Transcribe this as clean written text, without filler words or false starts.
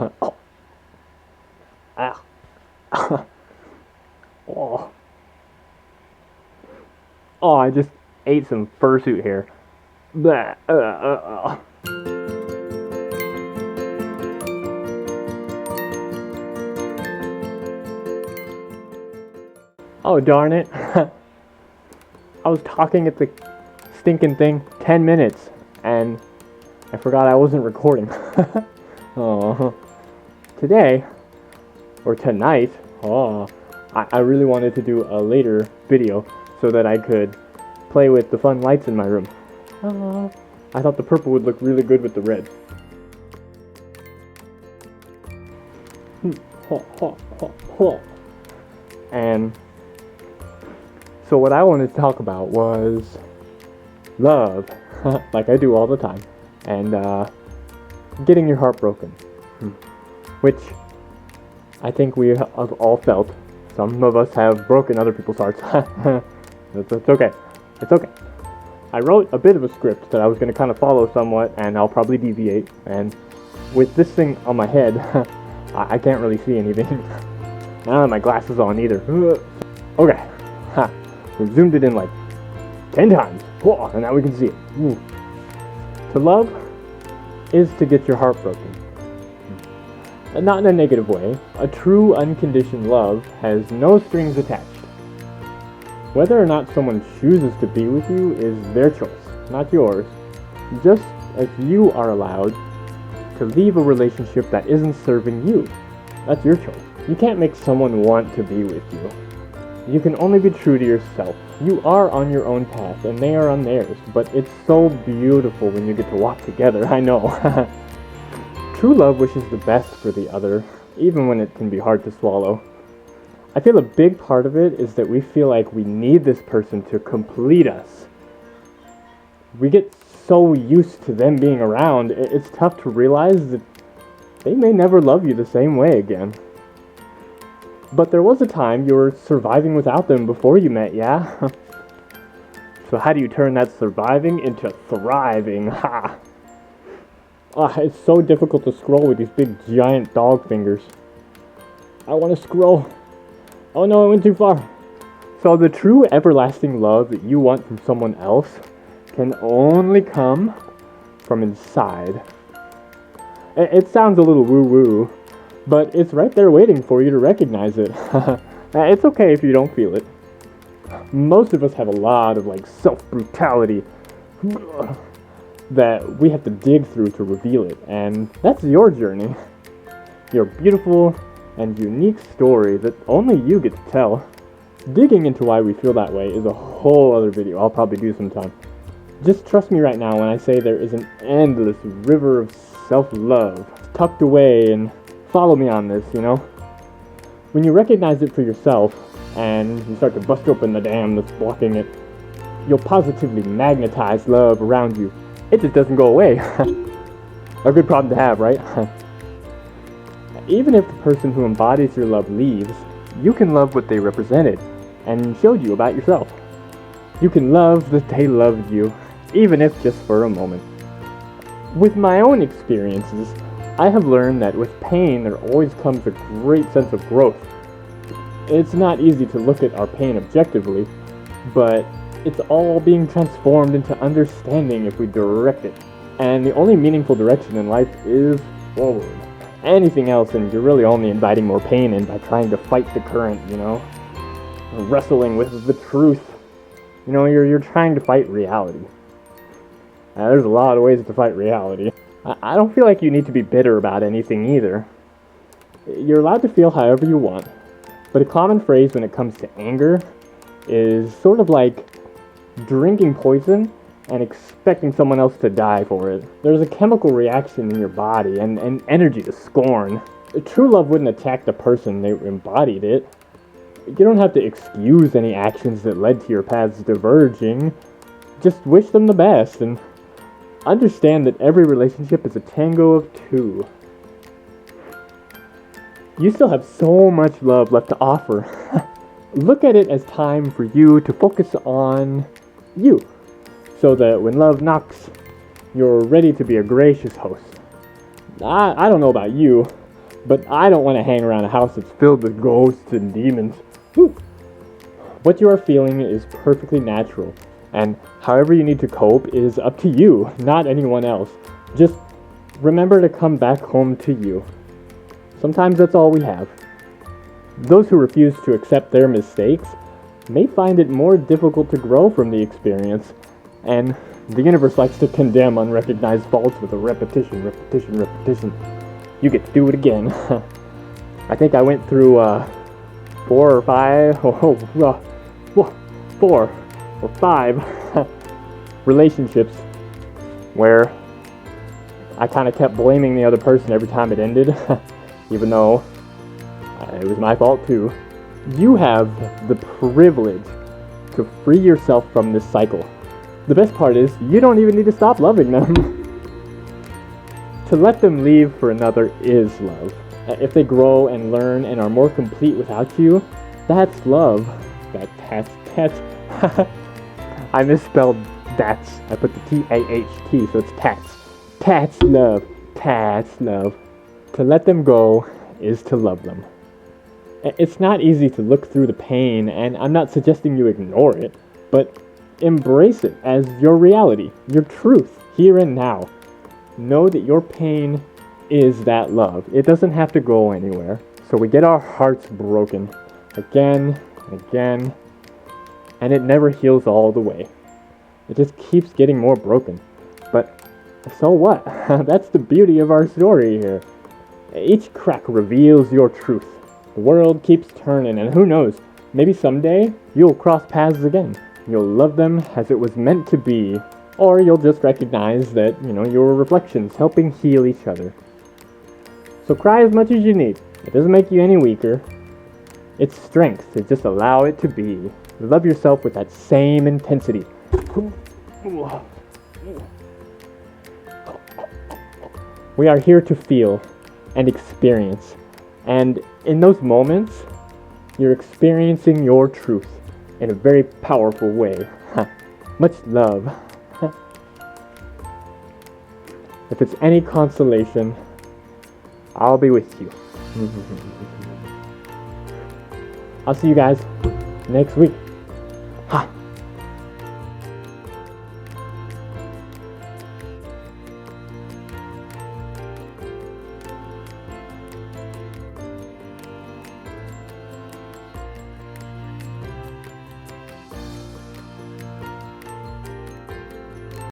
Oh, ah, oh, oh, I just ate some fursuit hair. Blah, Oh, darn it. I was talking at the stinking thing 10 minutes, and I forgot I wasn't recording. Oh, today, or tonight, I really wanted to do a later video so that I could play with the fun lights in my room. I thought the purple would look really good with the red. And so what I wanted to talk about was love, like I do all the time, and getting your heart broken, which I think we have all felt. Some of us have broken other people's hearts. It's okay. It's okay. I wrote a bit of a script that I was going to kind of follow somewhat, and I'll probably deviate. And with this thing on my head, I can't really see anything. I don't have my glasses on either. Okay. We zoomed it in like 10 times. And now we can see it. To love is to get your heart broken. Not in a negative way. A true unconditioned love has no strings attached. Whether or not someone chooses to be with you is their choice, not yours. Just as you are allowed to leave a relationship that isn't serving you. That's your choice. You can't make someone want to be with you. You can only be true to yourself. You are on your own path, and they are on theirs, but it's so beautiful when you get to walk together, I know. True love wishes the best for the other, even when it can be hard to swallow. I feel a big part of it is that we feel like we need this person to complete us. We get so used to them being around, it's tough to realize that they may never love you the same way again. But there was a time you were surviving without them before you met, yeah? So how do you turn that surviving into thriving? Ha! It's so difficult to scroll with these big giant dog fingers. I want to scroll. Oh no, I went too far. So the true everlasting love that you want from someone else can only come from inside. It sounds a little woo-woo, but it's right there waiting for you to recognize it. It's okay if you don't feel it. Most of us have a lot of self-brutality that we have to dig through to reveal it, and that's your journey. Your beautiful and unique story that only you get to tell. Digging into why we feel that way is a whole other video I'll probably do sometime. Just trust me right now when I say there is an endless river of self-love tucked away, and follow me on this, you know? When you recognize it for yourself, and you start to bust open the dam that's blocking it, you'll positively magnetize love around you. It just doesn't go away. A good problem to have, right? Even if the person who embodies your love leaves, you can love what they represented and showed you about yourself. You can love that they loved you, even if just for a moment. With my own experiences, I have learned that with pain there always comes a great sense of growth. It's not easy to look at our pain objectively, but it's all being transformed into understanding if we direct it. And the only meaningful direction in life is forward. Anything else, and you're really only inviting more pain in by trying to fight the current, you know? Wrestling with the truth. You know, you're trying to fight reality. There's a lot of ways to fight reality. I don't feel like you need to be bitter about anything either. You're allowed to feel however you want. But a common phrase when it comes to anger is sort of like drinking poison and expecting someone else to die for it. There's a chemical reaction in your body and energy to scorn. True love wouldn't attack the person that embodied it. You don't have to excuse any actions that led to your paths diverging. Just wish them the best and understand that every relationship is a tango of two. You still have so much love left to offer. Look at it as time for you to focus on you, so that when love knocks, you're ready to be a gracious host. I don't know about you, But I don't want to hang around a house that's filled with ghosts and demons. Whew. What you are feeling is perfectly natural, and however you need to cope is up to you, not anyone else. Just remember to come back home to you. Sometimes that's all we have. Those who refuse to accept their mistakes may find it more difficult to grow from the experience, and the universe likes to condemn unrecognized faults with a repetition. You get to do it again. I think I went through 4 or 5, 4 or 5 relationships where I kind of kept blaming the other person every time it ended, even though it was my fault too. You have the privilege to free yourself from this cycle. The best part is, you don't even need to stop loving them. To let them leave for another is love. If they grow and learn and are more complete without you, that's love. That's I misspelled that's. I put the T-A-H-T, so it's tats. Tats love. Tats love. To let them go is to love them. It's not easy to look through the pain, and I'm not suggesting you ignore it, but embrace it as your reality, your truth, here and now. Know that your pain is that love. It doesn't have to go anywhere. So we get our hearts broken again and again, and it never heals all the way. It just keeps getting more broken. But so what? That's the beauty of our story here. Each crack reveals your truth. The world keeps turning, and who knows, maybe someday you'll cross paths again. You'll love them as it was meant to be, or you'll just recognize that, your reflections helping heal each other. So cry as much as you need. It doesn't make you any weaker. It's strength to just allow it to be. Love yourself with that same intensity. We are here to feel and experience. And in those moments, you're experiencing your truth in a very powerful way. Much love. If it's any consolation, I'll be with you. I'll see you guys next week. Ha!